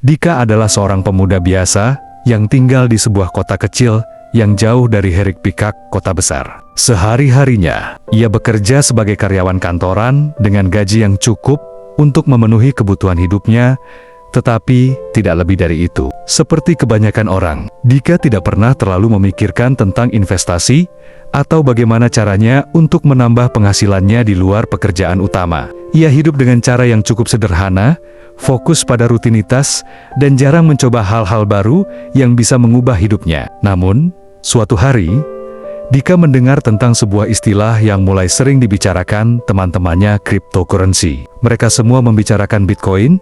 Dika adalah seorang pemuda biasa yang tinggal di sebuah kota kecil yang jauh dari hiruk pikuk kota besar. Sehari-harinya, ia bekerja sebagai karyawan kantoran dengan gaji yang cukup untuk memenuhi kebutuhan hidupnya, tetapi tidak lebih dari itu. Seperti kebanyakan orang, Dika tidak pernah terlalu memikirkan tentang investasi atau bagaimana caranya untuk menambah penghasilannya di luar pekerjaan utama. Ia hidup dengan cara yang cukup sederhana, fokus pada rutinitas, dan jarang mencoba hal-hal baru yang bisa mengubah hidupnya. Namun, suatu hari, Dika mendengar tentang sebuah istilah yang mulai sering dibicarakan teman-temannya, cryptocurrency. Mereka semua membicarakan Bitcoin,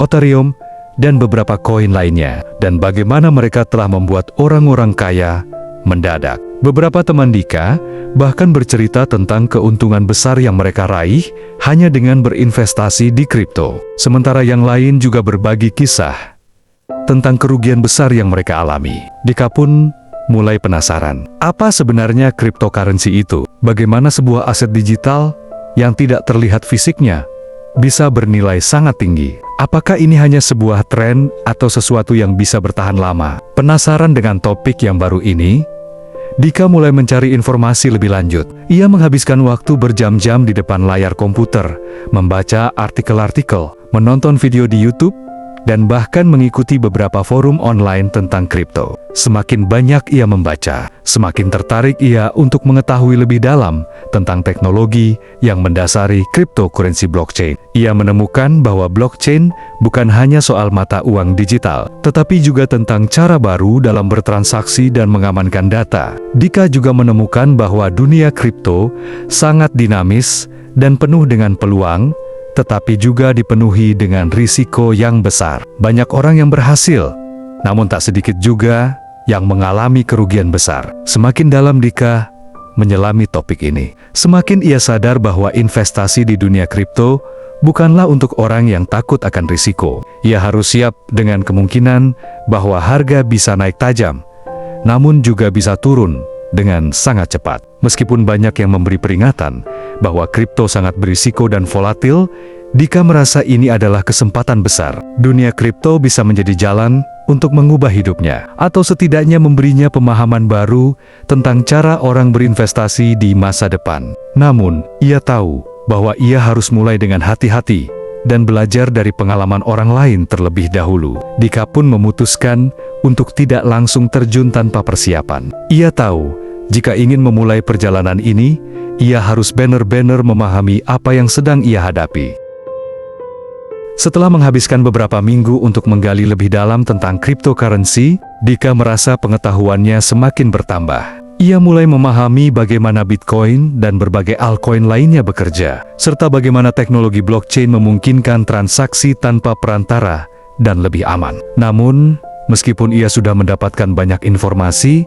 Ethereum, dan beberapa koin lainnya, dan bagaimana mereka telah membuat orang-orang kaya mendadak. Beberapa teman Dika bahkan bercerita tentang keuntungan besar yang mereka raih hanya dengan berinvestasi di kripto. Sementara yang lain juga berbagi kisah tentang kerugian besar yang mereka alami. Dika pun mulai penasaran. Apa sebenarnya cryptocurrency itu? Bagaimana sebuah aset digital yang tidak terlihat fisiknya bisa bernilai sangat tinggi? Apakah ini hanya sebuah tren atau sesuatu yang bisa bertahan lama? Penasaran dengan topik yang baru ini, Dika mulai mencari informasi lebih lanjut. Ia menghabiskan waktu berjam-jam di depan layar komputer, membaca artikel-artikel, menonton video di YouTube, dan bahkan mengikuti beberapa forum online tentang kripto. Semakin banyak ia membaca, semakin tertarik ia untuk mengetahui lebih dalam tentang teknologi yang mendasari cryptocurrency blockchain. Ia menemukan bahwa blockchain bukan hanya soal mata uang digital, tetapi juga tentang cara baru dalam bertransaksi dan mengamankan data. Dika juga menemukan bahwa dunia kripto sangat dinamis dan penuh dengan peluang, tetapi juga dipenuhi dengan risiko yang besar. Banyak orang yang berhasil, namun tak sedikit juga yang mengalami kerugian besar. Semakin dalam Dika menyelami topik ini, semakin ia sadar bahwa investasi di dunia kripto bukanlah untuk orang yang takut akan risiko. Ia harus siap dengan kemungkinan bahwa harga bisa naik tajam, namun juga bisa turun dengan sangat cepat. Meskipun banyak yang memberi peringatan bahwa kripto sangat berisiko dan volatil, Dika merasa ini adalah kesempatan besar. Dunia kripto bisa menjadi jalan untuk mengubah hidupnya, atau setidaknya memberinya pemahaman baru tentang cara orang berinvestasi di masa depan. Namun, ia tahu bahwa ia harus mulai dengan hati-hati dan belajar dari pengalaman orang lain terlebih dahulu. Dika pun memutuskan untuk tidak langsung terjun tanpa persiapan. Ia tahu jika ingin memulai perjalanan ini, ia harus benar-benar memahami apa yang sedang ia hadapi. Setelah menghabiskan beberapa minggu untuk menggali lebih dalam tentang cryptocurrency, Dika merasa pengetahuannya semakin bertambah. Ia mulai memahami bagaimana Bitcoin dan berbagai altcoin lainnya bekerja, serta bagaimana teknologi blockchain memungkinkan transaksi tanpa perantara dan lebih aman. Namun, meskipun ia sudah mendapatkan banyak informasi,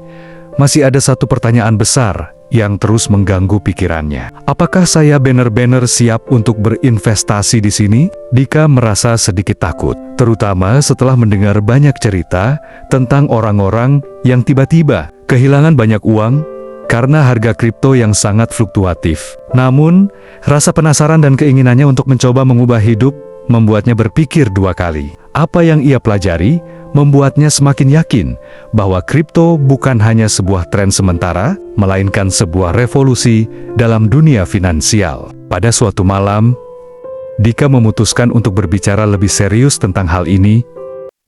masih ada satu pertanyaan besar yang terus mengganggu pikirannya. Apakah saya benar-benar siap untuk berinvestasi di sini? Dika merasa sedikit takut, terutama setelah mendengar banyak cerita tentang orang-orang yang tiba-tiba kehilangan banyak uang karena harga kripto yang sangat fluktuatif. Namun, rasa penasaran dan keinginannya untuk mencoba mengubah hidup membuatnya berpikir dua kali. Apa yang ia pelajari membuatnya semakin yakin bahwa kripto bukan hanya sebuah tren sementara, melainkan sebuah revolusi dalam dunia finansial. Pada suatu malam, Dika memutuskan untuk berbicara lebih serius tentang hal ini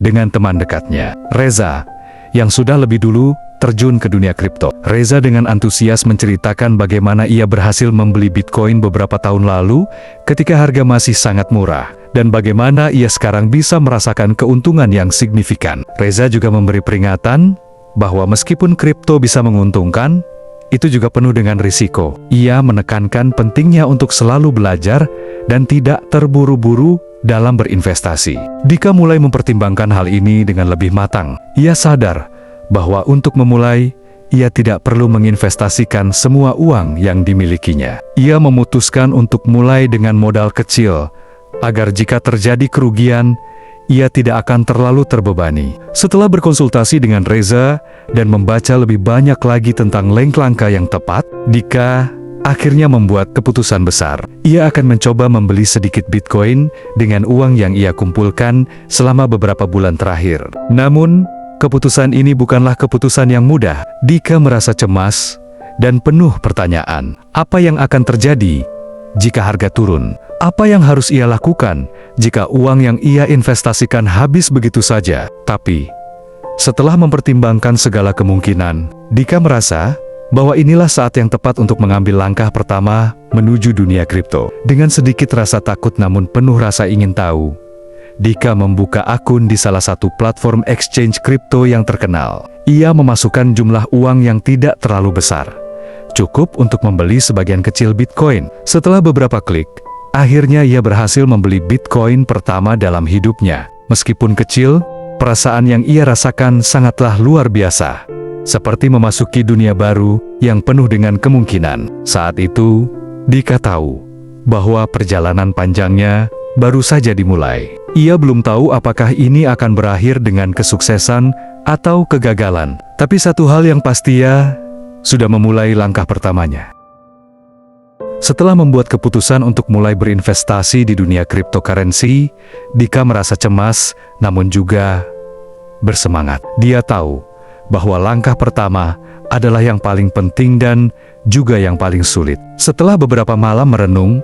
dengan teman dekatnya, Reza, yang sudah lebih dulu terjun ke dunia kripto. Reza dengan antusias menceritakan bagaimana ia berhasil membeli Bitcoin beberapa tahun lalu ketika harga masih sangat murah, dan bagaimana ia sekarang bisa merasakan keuntungan yang signifikan. Reza juga memberi peringatan bahwa meskipun kripto bisa menguntungkan, itu juga penuh dengan risiko. Ia menekankan pentingnya untuk selalu belajar dan tidak terburu-buru dalam berinvestasi. Dika mulai mempertimbangkan hal ini dengan lebih matang. Ia sadar bahwa untuk memulai, ia tidak perlu menginvestasikan semua uang yang dimilikinya. Ia memutuskan untuk mulai dengan modal kecil, agar jika terjadi kerugian, ia tidak akan terlalu terbebani. Setelah berkonsultasi dengan Reza dan membaca lebih banyak lagi tentang langkah yang tepat, Dika akhirnya membuat keputusan besar. Ia akan mencoba membeli sedikit Bitcoin dengan uang yang ia kumpulkan selama beberapa bulan terakhir. Namun, keputusan ini bukanlah keputusan yang mudah. Dika merasa cemas dan penuh pertanyaan. Apa yang akan terjadi jika harga turun? Apa yang harus ia lakukan jika uang yang ia investasikan habis begitu saja? Tapi, setelah mempertimbangkan segala kemungkinan, Dika merasa bahwa inilah saat yang tepat untuk mengambil langkah pertama menuju dunia kripto. Dengan sedikit rasa takut namun penuh rasa ingin tahu, Dika membuka akun di salah satu platform exchange kripto yang terkenal. Ia memasukkan jumlah uang yang tidak terlalu besar, cukup untuk membeli sebagian kecil Bitcoin. Setelah beberapa klik, akhirnya ia berhasil membeli Bitcoin pertama dalam hidupnya. Meskipun kecil, perasaan yang ia rasakan sangatlah luar biasa. Seperti memasuki dunia baru yang penuh dengan kemungkinan. Saat itu, Dika tahu bahwa perjalanan panjangnya baru saja dimulai. Ia belum tahu apakah ini akan berakhir dengan kesuksesan atau kegagalan. Tapi satu hal yang pasti, ia sudah memulai langkah pertamanya. Setelah membuat keputusan untuk mulai berinvestasi di dunia cryptocurrency, Dika merasa cemas, namun juga bersemangat. Dia tahu bahwa langkah pertama adalah yang paling penting dan juga yang paling sulit. Setelah beberapa malam merenung,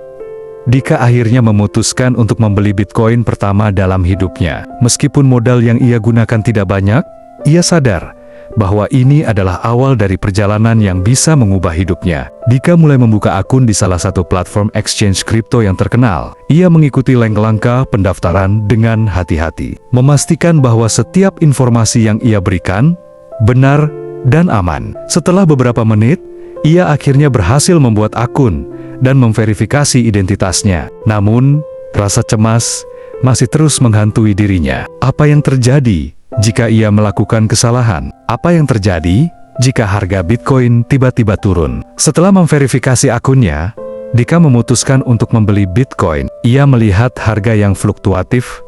Dika akhirnya memutuskan untuk membeli Bitcoin pertama dalam hidupnya. Meskipun modal yang ia gunakan tidak banyak, ia sadar bahwa ini adalah awal dari perjalanan yang bisa mengubah hidupnya. Dika mulai membuka akun di salah satu platform exchange kripto yang terkenal. Ia mengikuti langkah pendaftaran dengan hati-hati, memastikan bahwa setiap informasi yang ia berikan benar dan aman. Setelah beberapa menit, ia akhirnya berhasil membuat akun dan memverifikasi identitasnya. Namun, rasa cemas masih terus menghantui dirinya. Apa yang terjadi jika ia melakukan kesalahan? Apa yang terjadi jika harga Bitcoin tiba-tiba turun? Setelah memverifikasi akunnya, Dika memutuskan untuk membeli Bitcoin. Ia melihat harga yang fluktuatif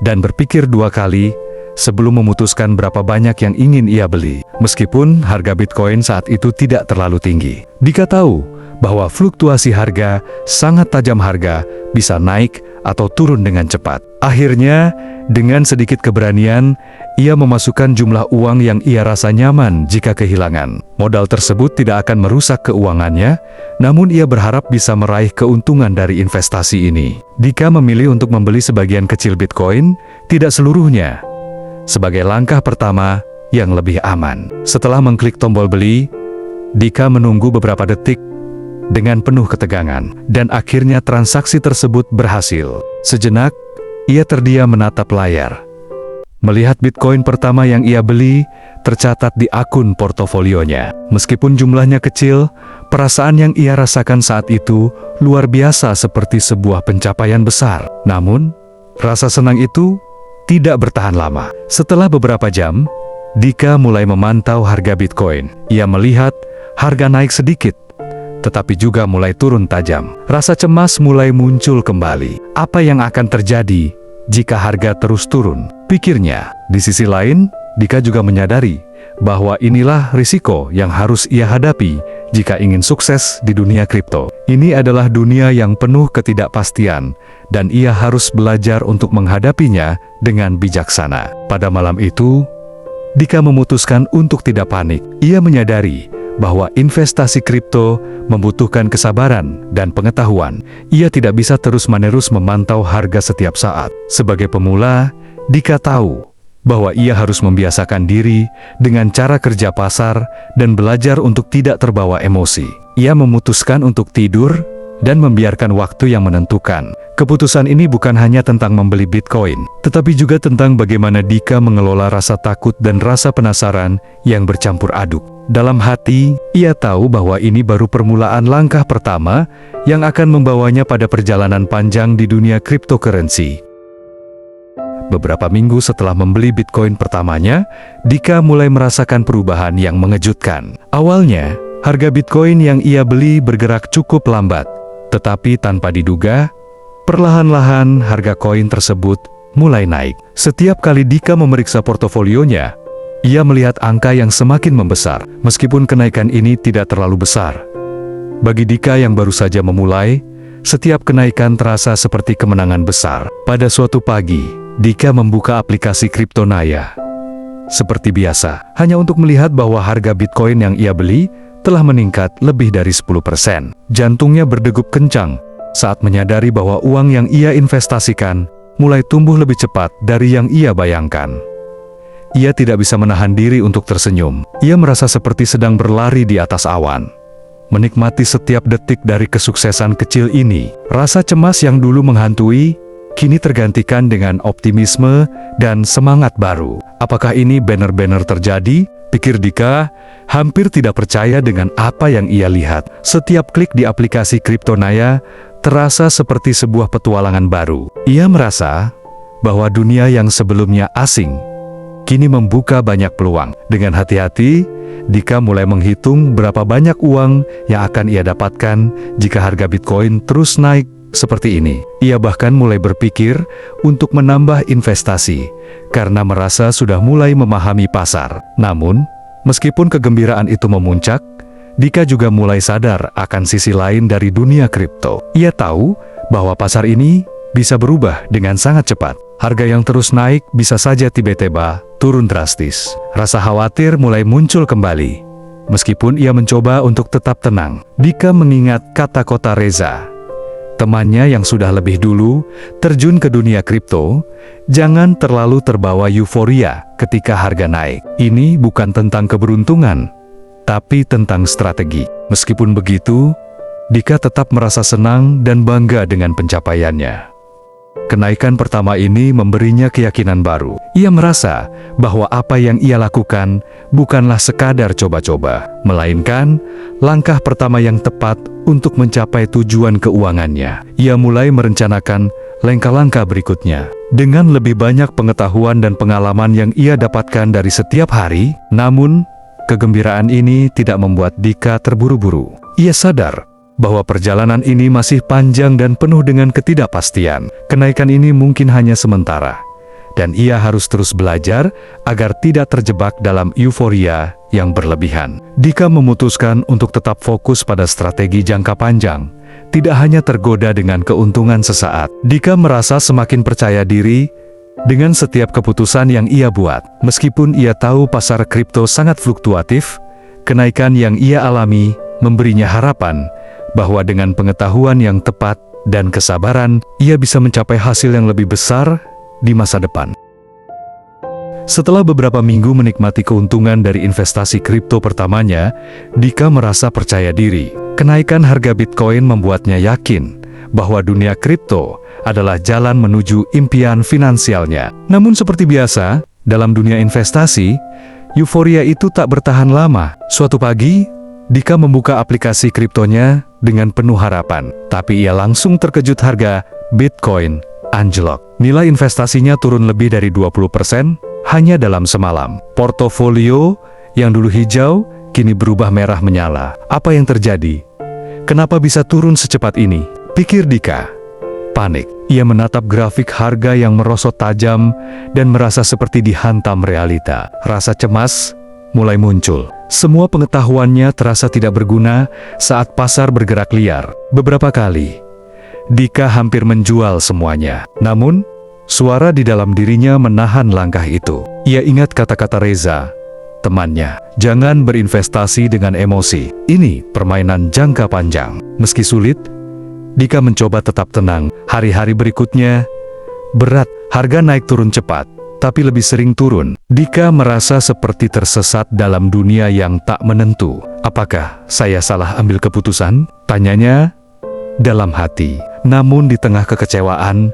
dan berpikir dua kali sebelum memutuskan berapa banyak yang ingin ia beli. Meskipun harga Bitcoin saat itu tidak terlalu tinggi, Dika tahu bahwa fluktuasi harga sangat tajam. Harga bisa naik atau turun dengan cepat. Akhirnya, dengan sedikit keberanian, ia memasukkan jumlah uang yang ia rasa nyaman jika kehilangan. Modal tersebut tidak akan merusak keuangannya, namun ia berharap bisa meraih keuntungan dari investasi ini. Dika memilih untuk membeli sebagian kecil Bitcoin, tidak seluruhnya, sebagai langkah pertama yang lebih aman. Setelah mengklik tombol beli, Dika menunggu beberapa detik dengan penuh ketegangan, dan akhirnya transaksi tersebut berhasil. Sejenak, ia terdiam menatap layar, melihat Bitcoin pertama yang ia beli tercatat di akun portofolionya. Meskipun jumlahnya kecil, perasaan yang ia rasakan saat itu luar biasa, seperti sebuah pencapaian besar. Namun, rasa senang itu tidak bertahan lama. Setelah beberapa jam, Dika mulai memantau harga Bitcoin. Ia melihat harga naik sedikit, tetapi juga mulai turun tajam. Rasa cemas mulai muncul kembali. Apa yang akan terjadi jika harga terus turun? Pikirnya. Di sisi lain, Dika juga menyadari bahwa inilah risiko yang harus ia hadapi jika ingin sukses di dunia kripto. Ini adalah dunia yang penuh ketidakpastian, dan ia harus belajar untuk menghadapinya dengan bijaksana. Pada malam itu, Dika memutuskan untuk tidak panik. Ia menyadari bahwa investasi kripto membutuhkan kesabaran dan pengetahuan. Ia tidak bisa terus-menerus memantau harga setiap saat. Sebagai pemula, Dika tahu bahwa ia harus membiasakan diri dengan cara kerja pasar dan belajar untuk tidak terbawa emosi. Ia memutuskan untuk tidur dan membiarkan waktu yang menentukan. Keputusan ini bukan hanya tentang membeli Bitcoin, tetapi juga tentang bagaimana Dika mengelola rasa takut dan rasa penasaran yang bercampur aduk. Dalam hati, ia tahu bahwa ini baru permulaan langkah pertama yang akan membawanya pada perjalanan panjang di dunia cryptocurrency. Beberapa minggu setelah membeli Bitcoin pertamanya, Dika mulai merasakan perubahan yang mengejutkan. Awalnya, harga Bitcoin yang ia beli bergerak cukup lambat, tetapi tanpa diduga, perlahan-lahan harga koin tersebut mulai naik. Setiap kali Dika memeriksa portofolionya, ia melihat angka yang semakin membesar. Meskipun kenaikan ini tidak terlalu besar, Bagi Dika yang baru saja memulai, setiap kenaikan terasa seperti kemenangan besar. Pada suatu pagi, Dika membuka aplikasi Cryptonaya. Seperti biasa, hanya untuk melihat bahwa harga Bitcoin yang ia beli telah meningkat lebih dari 10%. Jantungnya berdegup kencang saat menyadari bahwa uang yang ia investasikan mulai tumbuh lebih cepat dari yang ia bayangkan. Ia tidak bisa menahan diri untuk tersenyum. Ia merasa seperti sedang berlari di atas awan, menikmati setiap detik dari kesuksesan kecil ini. Rasa cemas yang dulu menghantui kini tergantikan dengan optimisme dan semangat baru. Apakah ini benar-benar terjadi? Pikir Dika, hampir tidak percaya dengan apa yang ia lihat. Setiap klik di aplikasi Cryptonaya terasa seperti sebuah petualangan baru. Ia merasa bahwa dunia yang sebelumnya asing kini membuka banyak peluang. Dengan hati-hati, Dika mulai menghitung berapa banyak uang yang akan ia dapatkan jika harga Bitcoin terus naik seperti ini. Ia bahkan mulai berpikir untuk menambah investasi karena merasa sudah mulai memahami pasar. Namun, meskipun kegembiraan itu memuncak, Dika juga mulai sadar akan sisi lain dari dunia kripto. Ia tahu bahwa pasar ini bisa berubah dengan sangat cepat. Harga yang terus naik bisa saja tiba-tiba turun drastis. Rasa khawatir mulai muncul kembali. Meskipun ia mencoba untuk tetap tenang, Dika mengingat kata-kata Reza, temannya yang sudah lebih dulu terjun ke dunia kripto. Jangan terlalu terbawa euforia ketika harga naik. Ini bukan tentang keberuntungan, tapi tentang strategi. Meskipun begitu, Dika tetap merasa senang dan bangga dengan pencapaiannya. Kenaikan pertama ini memberinya keyakinan baru. Ia merasa bahwa apa yang ia lakukan bukanlah sekadar coba-coba, melainkan langkah pertama yang tepat untuk mencapai tujuan keuangannya. Ia mulai merencanakan langkah-langkah berikutnya. Dengan lebih banyak pengetahuan dan pengalaman yang ia dapatkan dari setiap hari, namun kegembiraan ini tidak membuat Dika terburu-buru. Ia sadar bahwa perjalanan ini masih panjang dan penuh dengan ketidakpastian. Kenaikan ini mungkin hanya sementara, dan ia harus terus belajar agar tidak terjebak dalam euforia yang berlebihan. Dika memutuskan untuk tetap fokus pada strategi jangka panjang, tidak hanya tergoda dengan keuntungan sesaat. Dika merasa semakin percaya diri dengan setiap keputusan yang ia buat. Meskipun ia tahu pasar kripto sangat fluktuatif, kenaikan yang ia alami memberinya harapan bahwa dengan pengetahuan yang tepat dan kesabaran, ia bisa mencapai hasil yang lebih besar di masa depan. Setelah beberapa minggu menikmati keuntungan dari investasi kripto pertamanya, Dika merasa percaya diri. Kenaikan harga Bitcoin membuatnya yakin bahwa dunia kripto adalah jalan menuju impian finansialnya. Namun seperti biasa, dalam dunia investasi, euforia itu tak bertahan lama. Suatu pagi, Dika membuka aplikasi kriptonya dengan penuh harapan, tapi ia langsung terkejut harga Bitcoin anjlok. Nilai investasinya turun lebih dari 20% hanya dalam semalam. Portofolio yang dulu hijau kini berubah merah menyala. Apa yang terjadi? Kenapa bisa turun secepat ini? Pikir Dika. Panik. Ia menatap grafik harga yang merosot tajam dan merasa seperti dihantam realita. Rasa cemas mulai muncul. Semua pengetahuannya terasa tidak berguna saat pasar bergerak liar. Beberapa kali, Dika hampir menjual semuanya. Namun, suara di dalam dirinya menahan langkah itu. Ia ingat kata-kata Reza, temannya, jangan berinvestasi dengan emosi. Ini permainan jangka panjang. Meski sulit, Dika mencoba tetap tenang. Hari-hari berikutnya, berat, harga naik turun cepat, tapi lebih sering turun. Dika merasa seperti tersesat dalam dunia yang tak menentu. Apakah saya salah ambil keputusan? Tanyanya dalam hati. Namun di tengah kekecewaan,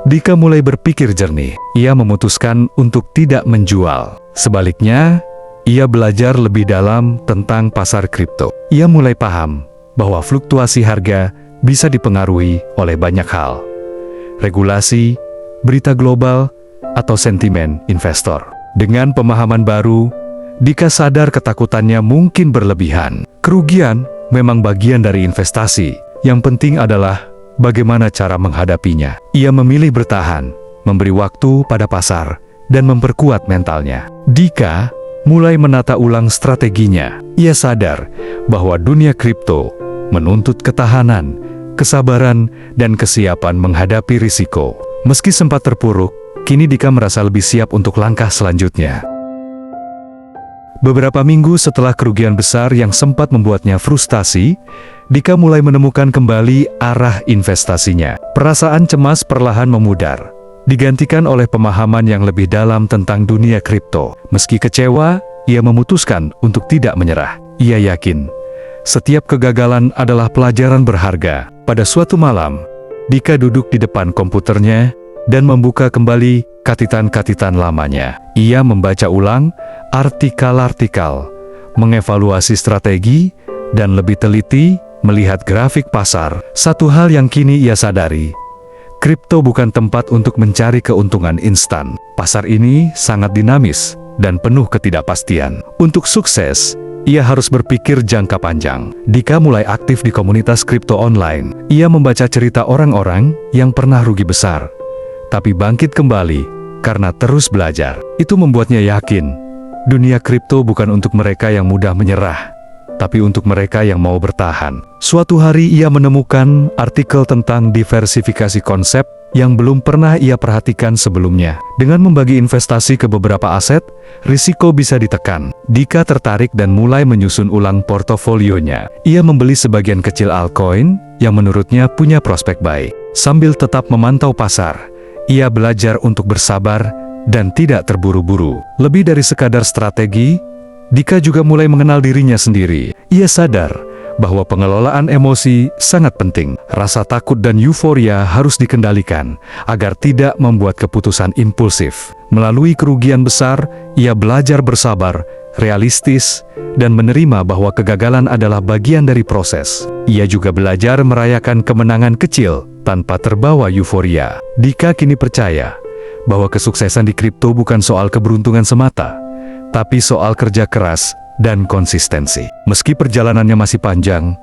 Dika mulai berpikir jernih. Ia memutuskan untuk tidak menjual. Sebaliknya, ia belajar lebih dalam tentang pasar kripto. Ia mulai paham bahwa fluktuasi harga bisa dipengaruhi oleh banyak hal. Regulasi, berita global, atau sentimen investor. Dengan pemahaman baru, Dika sadar ketakutannya mungkin berlebihan. Kerugian memang bagian dari investasi. Yang penting adalah bagaimana cara menghadapinya. Ia memilih bertahan, memberi waktu pada pasar, dan memperkuat mentalnya. Dika mulai menata ulang strateginya. Ia sadar bahwa dunia kripto menuntut ketahanan, kesabaran, dan kesiapan menghadapi risiko. Meski sempat terpuruk, kini Dika merasa lebih siap untuk langkah selanjutnya. Beberapa minggu setelah kerugian besar yang sempat membuatnya frustasi, Dika mulai menemukan kembali arah investasinya. Perasaan cemas perlahan memudar, digantikan oleh pemahaman yang lebih dalam tentang dunia kripto. Meski kecewa, ia memutuskan untuk tidak menyerah. Ia yakin, setiap kegagalan adalah pelajaran berharga. Pada suatu malam, Dika duduk di depan komputernya dan membuka kembali katitan-katitan lamanya. Ia membaca ulang artikel-artikel, mengevaluasi strategi, dan lebih teliti melihat grafik pasar. Satu hal yang kini ia sadari, kripto bukan tempat untuk mencari keuntungan instan. Pasar ini sangat dinamis dan penuh ketidakpastian. Untuk sukses, ia harus berpikir jangka panjang. Dika mulai aktif di komunitas kripto online. Ia membaca cerita orang-orang yang pernah rugi besar, tapi bangkit kembali karena terus belajar. Itu membuatnya yakin, dunia kripto bukan untuk mereka yang mudah menyerah, tapi untuk mereka yang mau bertahan. Suatu hari ia menemukan artikel tentang diversifikasi konsep yang belum pernah ia perhatikan sebelumnya. Dengan membagi investasi ke beberapa aset, risiko bisa ditekan. Dika tertarik dan mulai menyusun ulang portofolionya. Ia membeli sebagian kecil altcoin yang menurutnya punya prospek baik. Sambil tetap memantau pasar, ia belajar untuk bersabar dan tidak terburu-buru. Lebih dari sekadar strategi, Dika juga mulai mengenal dirinya sendiri. Ia sadar bahwa pengelolaan emosi sangat penting. Rasa takut dan euforia harus dikendalikan agar tidak membuat keputusan impulsif. Melalui kerugian besar, ia belajar bersabar, realistis, dan menerima bahwa kegagalan adalah bagian dari proses. Ia juga belajar merayakan kemenangan kecil tanpa terbawa euforia. Dika kini percaya bahwa kesuksesan di kripto bukan soal keberuntungan semata, tapi soal kerja keras dan konsistensi. Meski perjalanannya masih panjang,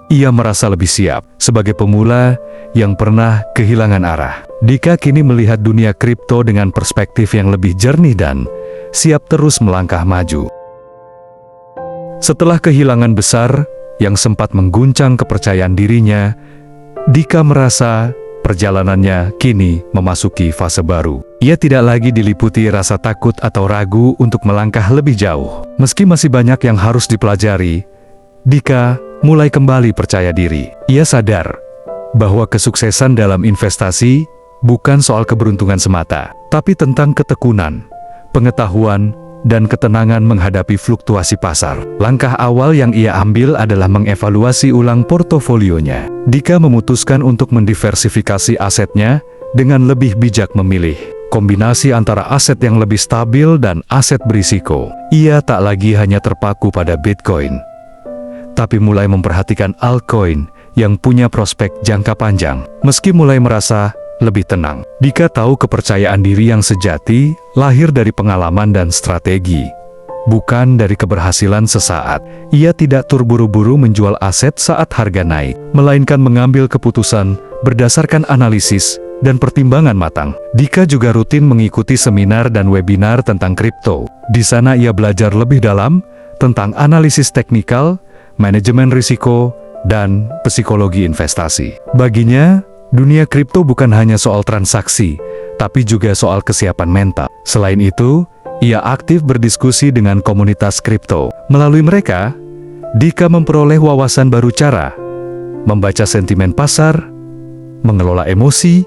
ia merasa lebih siap. Sebagai pemula yang pernah kehilangan arah, Dika kini melihat dunia kripto dengan perspektif yang lebih jernih dan siap terus melangkah maju. Setelah kehilangan besar yang sempat mengguncang kepercayaan dirinya, Dika merasa perjalanannya kini memasuki fase baru. Ia tidak lagi diliputi rasa takut atau ragu untuk melangkah lebih jauh. Meski masih banyak yang harus dipelajari, Dika mulai kembali percaya diri. Ia sadar bahwa kesuksesan dalam investasi bukan soal keberuntungan semata, tapi tentang ketekunan, pengetahuan, dan ketenangan menghadapi fluktuasi pasar. Langkah awal yang ia ambil adalah mengevaluasi ulang portofolionya. Dika memutuskan untuk mendiversifikasi asetnya dengan lebih bijak memilih kombinasi antara aset yang lebih stabil dan aset berisiko. Ia tak lagi hanya terpaku pada Bitcoin, tapi mulai memperhatikan altcoin yang punya prospek jangka panjang. Meski mulai merasa lebih tenang, Dika tahu kepercayaan diri yang sejati lahir dari pengalaman dan strategi, bukan dari keberhasilan sesaat. Ia tidak terburu-buru menjual aset saat harga naik, melainkan mengambil keputusan berdasarkan analisis dan pertimbangan matang. Dika juga rutin mengikuti seminar dan webinar tentang kripto. Di sana ia belajar lebih dalam tentang analisis teknikal, manajemen risiko, dan psikologi investasi. Baginya, dunia kripto bukan hanya soal transaksi, tapi juga soal kesiapan mental. Selain itu, ia aktif berdiskusi dengan komunitas kripto. Melalui mereka, Dika memperoleh wawasan baru cara membaca sentimen pasar, mengelola emosi,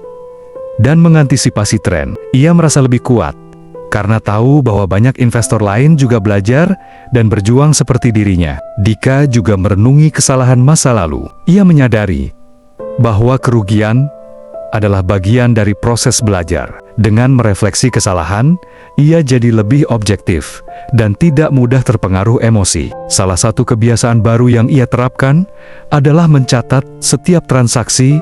dan mengantisipasi tren. Ia merasa lebih kuat karena tahu bahwa banyak investor lain juga belajar dan berjuang seperti dirinya. Dika juga merenungi kesalahan masa lalu. Ia menyadari bahwa kerugian adalah bagian dari proses belajar. Dengan merefleksi kesalahan, ia jadi lebih objektif dan tidak mudah terpengaruh emosi. Salah satu kebiasaan baru yang ia terapkan adalah mencatat setiap transaksi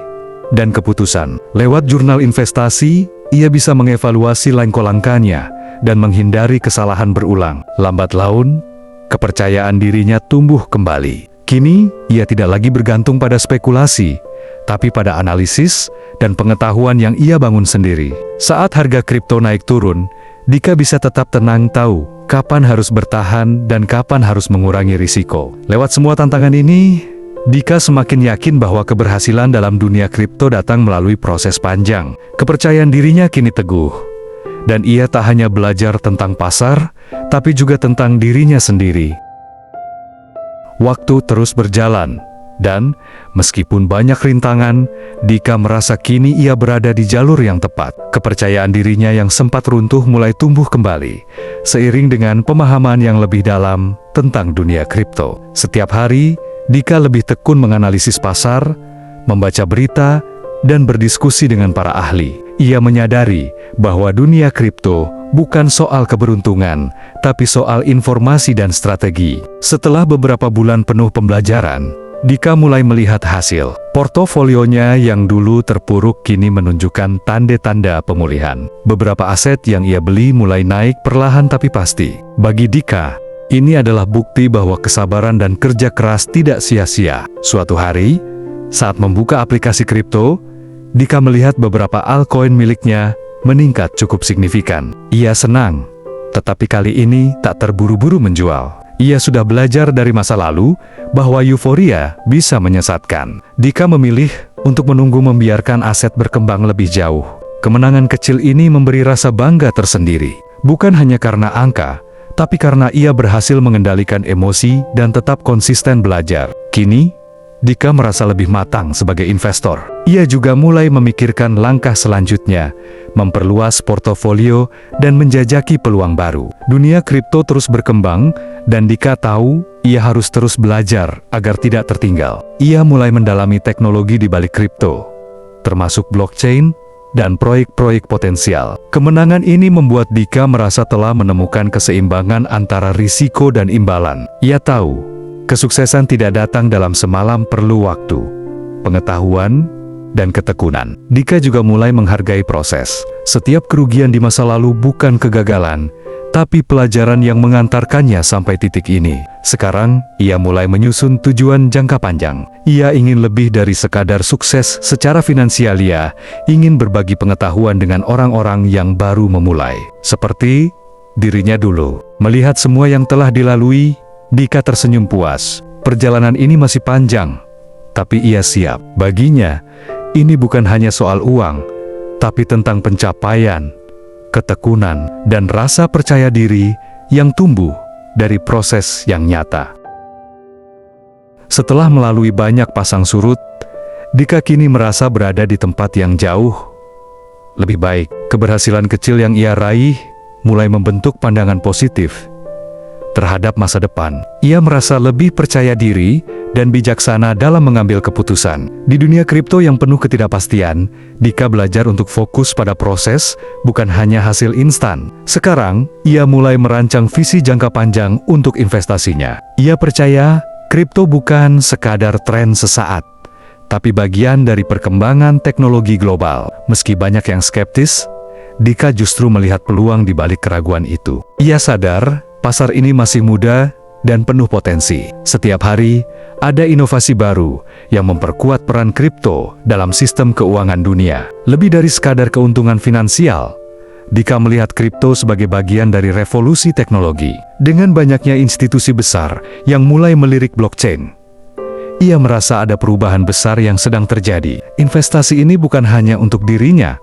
dan keputusan. Lewat jurnal investasi, ia bisa mengevaluasi langkah-langkahnya dan menghindari kesalahan berulang. Lambat laun, kepercayaan dirinya tumbuh kembali. Kini, ia tidak lagi bergantung pada spekulasi, tapi pada analisis dan pengetahuan yang ia bangun sendiri. Saat harga kripto naik turun, Dika bisa tetap tenang tahu kapan harus bertahan dan kapan harus mengurangi risiko. Lewat semua tantangan ini, Dika semakin yakin bahwa keberhasilan dalam dunia kripto datang melalui proses panjang. Kepercayaan dirinya kini teguh. Dan ia tak hanya belajar tentang pasar, tapi juga tentang dirinya sendiri. Waktu terus berjalan, dan meskipun banyak rintangan, Dika merasa kini ia berada di jalur yang tepat. Kepercayaan dirinya yang sempat runtuh mulai tumbuh kembali, seiring dengan pemahaman yang lebih dalam tentang dunia kripto. Setiap hari, Dika lebih tekun menganalisis pasar, membaca berita, dan berdiskusi dengan para ahli. Ia menyadari bahwa dunia kripto bukan soal keberuntungan, tapi soal informasi dan strategi. Setelah beberapa bulan penuh pembelajaran, Dika mulai melihat hasil. Portofolionya yang dulu terpuruk kini menunjukkan tanda-tanda pemulihan. Beberapa aset yang ia beli mulai naik perlahan tapi pasti. Bagi Dika, ini adalah bukti bahwa kesabaran dan kerja keras tidak sia-sia. Suatu hari, saat membuka aplikasi kripto, Dika melihat beberapa altcoin miliknya meningkat cukup signifikan. Ia senang, tetapi kali ini tak terburu-buru menjual. Ia sudah belajar dari masa lalu bahwa euforia bisa menyesatkan. Dika memilih untuk menunggu membiarkan aset berkembang lebih jauh. Kemenangan kecil ini memberi rasa bangga tersendiri, bukan hanya karena angka, tapi karena ia berhasil mengendalikan emosi dan tetap konsisten belajar. Kini, Dika merasa lebih matang sebagai investor. Ia juga mulai memikirkan langkah selanjutnya, memperluas portofolio dan menjajaki peluang baru. Dunia kripto terus berkembang, dan Dika tahu ia harus terus belajar agar tidak tertinggal. Ia mulai mendalami teknologi di balik kripto, termasuk blockchain dan proyek-proyek potensial. Kemenangan ini membuat Dika merasa telah menemukan keseimbangan antara risiko dan imbalan. Ia tahu, kesuksesan tidak datang dalam semalam, perlu waktu, pengetahuan, dan ketekunan. Dika juga mulai menghargai proses. Setiap kerugian di masa lalu bukan kegagalan, tapi pelajaran yang mengantarkannya sampai titik ini. Sekarang, ia mulai menyusun tujuan jangka panjang. Ia ingin lebih dari sekadar sukses secara finansial. Ia ingin berbagi pengetahuan dengan orang-orang yang baru memulai. Seperti dirinya dulu. Melihat semua yang telah dilalui, Dika tersenyum puas. Perjalanan ini masih panjang, tapi ia siap. Baginya, ini bukan hanya soal uang, tapi tentang pencapaian, ketekunan, dan rasa percaya diri yang tumbuh dari proses yang nyata. Setelah melalui banyak pasang surut, Dika kini merasa berada di tempat yang jauh lebih baik. Keberhasilan kecil yang ia raih mulai membentuk pandangan positif terhadap masa depan. Ia merasa lebih percaya diri dan bijaksana dalam mengambil keputusan. Di dunia kripto yang penuh ketidakpastian, Dika belajar untuk fokus pada proses, bukan hanya hasil instan. Sekarang, ia mulai merancang visi jangka panjang untuk investasinya. Ia percaya, kripto bukan sekadar tren sesaat, tapi bagian dari perkembangan teknologi global. Meski banyak yang skeptis, Dika justru melihat peluang di balik keraguan itu. Ia sadar, pasar ini masih muda dan penuh potensi. Setiap hari, ada inovasi baru yang memperkuat peran kripto dalam sistem keuangan dunia. Lebih dari sekadar keuntungan finansial, Dika melihat kripto sebagai bagian dari revolusi teknologi. Dengan banyaknya institusi besar yang mulai melirik blockchain, ia merasa ada perubahan besar yang sedang terjadi. Investasi ini bukan hanya untuk dirinya,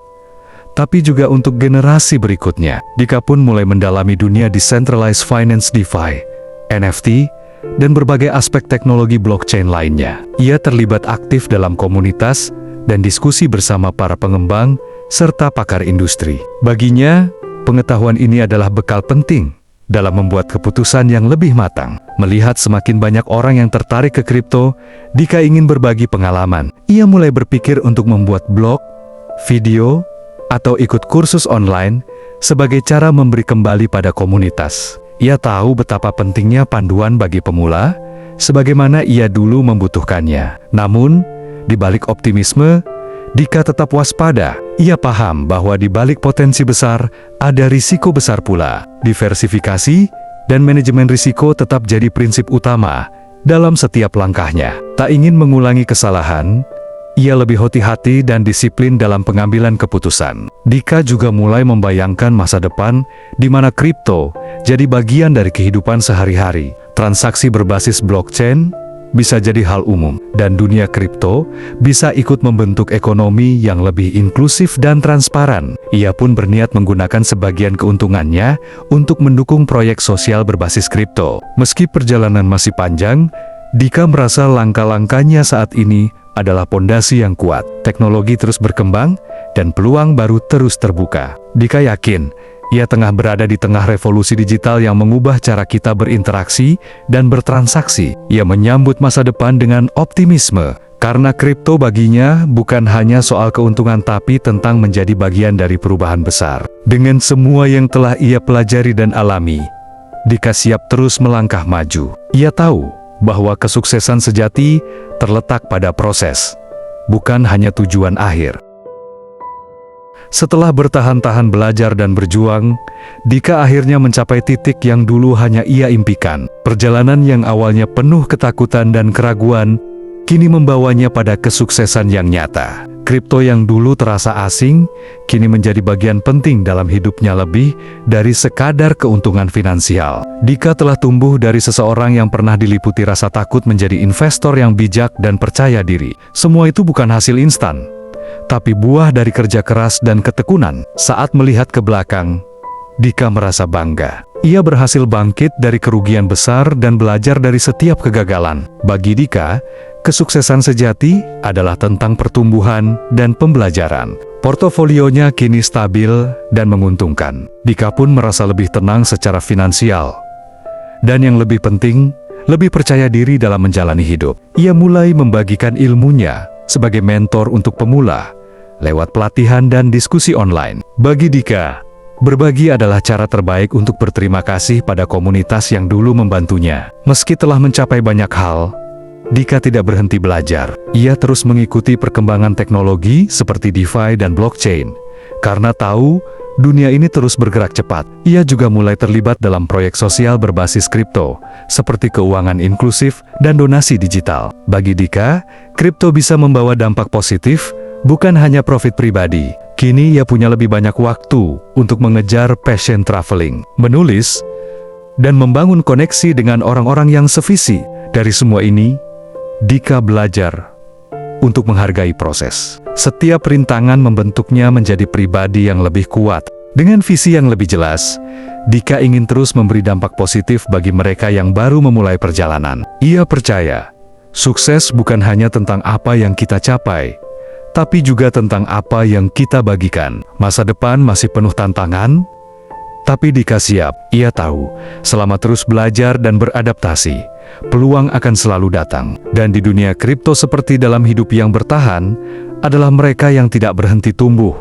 tapi juga untuk generasi berikutnya. Dika pun mulai mendalami dunia decentralized finance, DeFi, NFT, dan berbagai aspek teknologi blockchain lainnya. Ia terlibat aktif dalam komunitas dan diskusi bersama para pengembang serta pakar industri. Baginya, pengetahuan ini adalah bekal penting dalam membuat keputusan yang lebih matang. Melihat semakin banyak orang yang tertarik ke kripto, Dika ingin berbagi pengalaman. Ia mulai berpikir untuk membuat blog, video, atau ikut kursus online sebagai cara memberi kembali pada komunitas. Ia tahu betapa pentingnya panduan bagi pemula, sebagaimana ia dulu membutuhkannya. Namun, di balik optimisme, Dika tetap waspada. Ia paham bahwa di balik potensi besar, ada risiko besar pula. Diversifikasi dan manajemen risiko tetap jadi prinsip utama dalam setiap langkahnya. Tak ingin mengulangi kesalahan, ia lebih hati-hati dan disiplin dalam pengambilan keputusan. Dika juga mulai membayangkan masa depan di mana kripto jadi bagian dari kehidupan sehari-hari. Transaksi berbasis blockchain bisa jadi hal umum, dan dunia kripto bisa ikut membentuk ekonomi yang lebih inklusif dan transparan. Ia pun berniat menggunakan sebagian keuntungannya untuk mendukung proyek sosial berbasis kripto. Meski perjalanan masih panjang, Dika merasa langkah-langkahnya saat ini adalah pondasi yang kuat. Teknologi terus berkembang, dan peluang baru terus terbuka. Dika yakin, ia tengah berada di tengah revolusi digital yang mengubah cara kita berinteraksi dan bertransaksi. Ia menyambut masa depan dengan optimisme, karena kripto baginya bukan hanya soal keuntungan tapi tentang menjadi bagian dari perubahan besar. Dengan semua yang telah ia pelajari dan alami, Dika siap terus melangkah maju. Ia tahu bahwa kesuksesan sejati terletak pada proses, bukan hanya tujuan akhir. Setelah bertahan-tahan belajar dan berjuang, Dika akhirnya mencapai titik yang dulu hanya ia impikan. Perjalanan yang awalnya penuh ketakutan dan keraguan, kini membawanya pada kesuksesan yang nyata. Kripto yang dulu terasa asing, kini menjadi bagian penting dalam hidupnya lebih dari sekadar keuntungan finansial. Dika telah tumbuh dari seseorang yang pernah diliputi rasa takut menjadi investor yang bijak dan percaya diri. Semua itu bukan hasil instan, tapi buah dari kerja keras dan ketekunan. Saat melihat ke belakang, Dika merasa bangga. Ia berhasil bangkit dari kerugian besar dan belajar dari setiap kegagalan. Bagi Dika, kesuksesan sejati adalah tentang pertumbuhan dan pembelajaran. Portofolionya kini stabil dan menguntungkan. Dika pun merasa lebih tenang secara finansial. Dan yang lebih penting, lebih percaya diri dalam menjalani hidup. Ia mulai membagikan ilmunya sebagai mentor untuk pemula, lewat pelatihan dan diskusi online. Bagi Dika, berbagi adalah cara terbaik untuk berterima kasih pada komunitas yang dulu membantunya. Meski telah mencapai banyak hal, Dika tidak berhenti belajar. Ia terus mengikuti perkembangan teknologi seperti DeFi dan blockchain. Karena tahu, dunia ini terus bergerak cepat. Ia juga mulai terlibat dalam proyek sosial berbasis kripto, seperti keuangan inklusif dan donasi digital. Bagi Dika, kripto bisa membawa dampak positif, bukan hanya profit pribadi. Kini ia punya lebih banyak waktu untuk mengejar passion traveling, menulis, dan membangun koneksi dengan orang-orang yang sevisi. Dari semua ini, Dika belajar untuk menghargai proses. Setiap rintangan membentuknya menjadi pribadi yang lebih kuat. Dengan visi yang lebih jelas, Dika ingin terus memberi dampak positif bagi mereka yang baru memulai perjalanan. Ia percaya, sukses bukan hanya tentang apa yang kita capai, tapi juga tentang apa yang kita bagikan. Masa depan masih penuh tantangan, tapi Dika siap. Ia tahu, selama terus belajar dan beradaptasi, peluang akan selalu datang. Dan di dunia kripto seperti dalam hidup yang bertahan, adalah mereka yang tidak berhenti tumbuh.